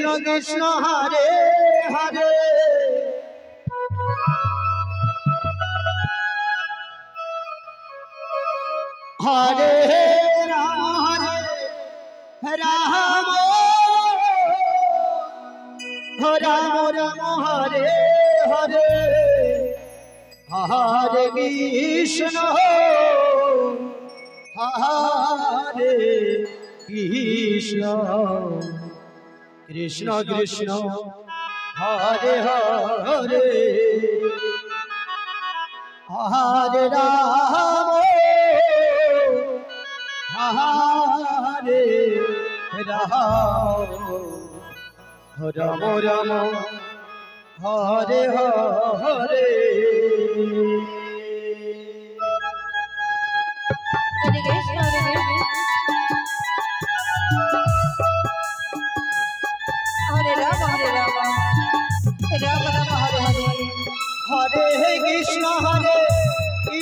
कृष्ण कृष्ण हरे हरे हरे राम राम राम राम हरे हरे हरे कृष्ण कृष्ण कृष्ण हरे हरे हरे राम हरे राम राम राम हरे हरे हरे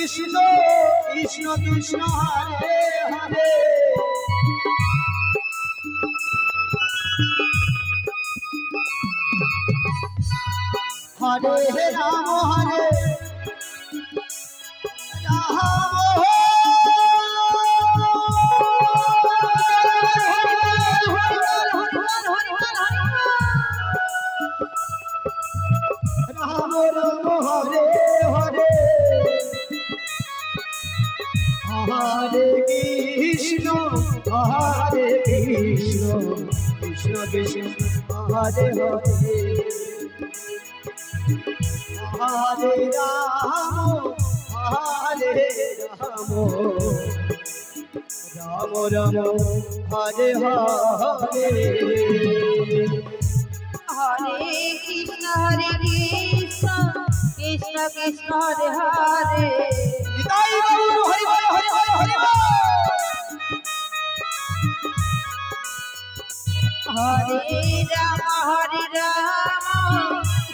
कृष्ण कृष्ण कृष्ण हरे हरे हरे राम हरे हरे हरे कृष्ण कृष्ण कृष्ण हरे हरे हरे राम राम राम हरे हरे हरे कृष्ण कृष्ण कृष्ण हरे हरे हरि बोल हरि बोल हरे राम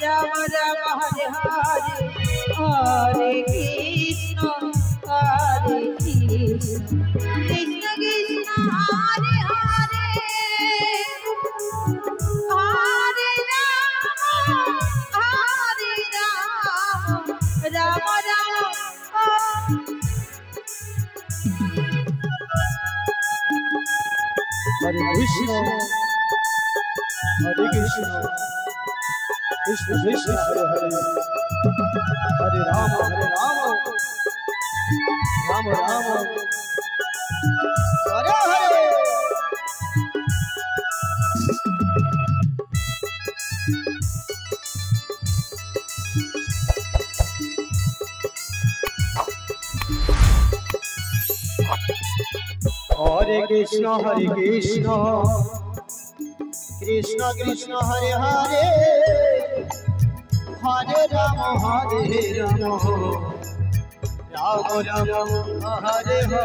राम राम हरे हरे हरे कृष्ण कृष्ण कृष्ण हरे हरे हरे राम राम हरे कृष्ण कृष्ण कृष्ण हरे हरे हरे राम राम राम हरे हरे हरे कृष्ण कृष्ण कृष्ण हरे हरे हरे राम राम राम हरे हरे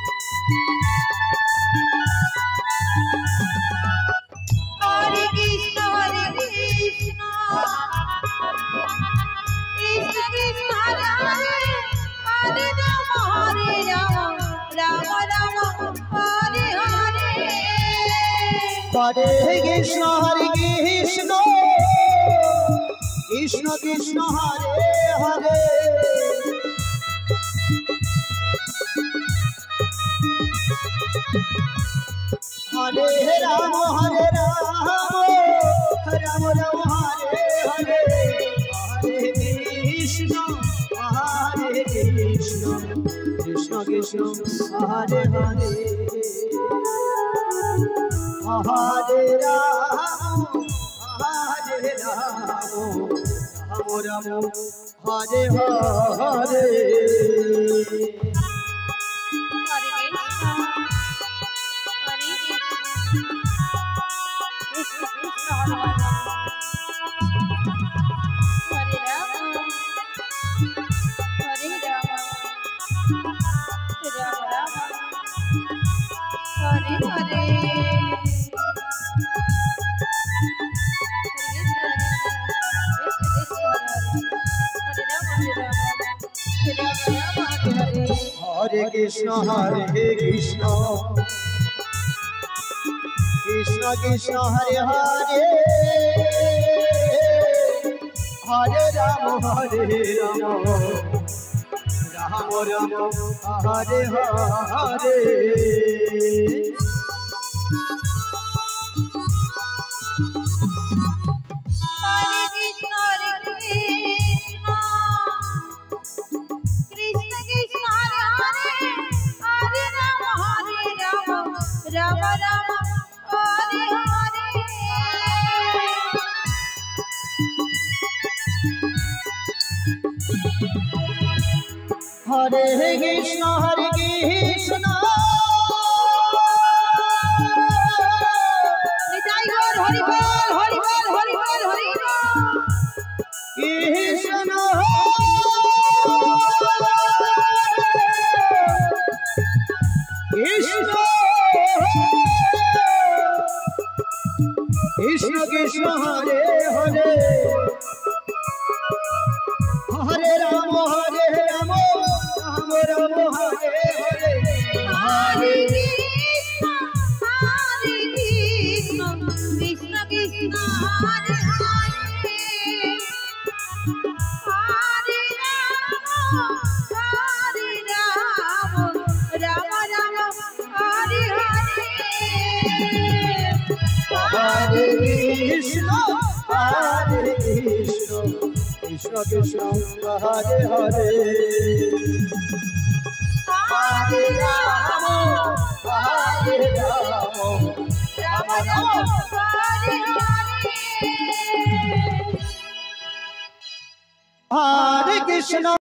हरे कृष्ण कृष्ण कृष्ण हरे हरे हरे राम राम राम हरे हरे हरे कृष्ण कृष्ण कृष्ण हरे हरे हरे राम राम राम हरे हरे हरे कृष्ण कृष्ण कृष्ण हरे हरे हरे राम राम हरे हरे हरे कृष्ण कृष्ण कृष्ण हरे हरे हरे राम राम राम हरे हरे। हरे कृष्ण कृष्ण कृष्ण हरे हरे हरे राम राम राम हरे हरे। हरे कृष्ण निताई गौर हरि बोल हरि बोल हरि बोल हरि बोल। कृष्ण कृष्ण कृष्ण हरे हरे हरे राम राम राम हरे हरे। हरे कृष्ण कृष्ण कृष्ण हरे हरे हरे राम राम हरे हरे। हरे कृष्ण कृष्ण कृष्ण हरे हरे हरे राम राम राम हरे हरे। हरे कृष्ण।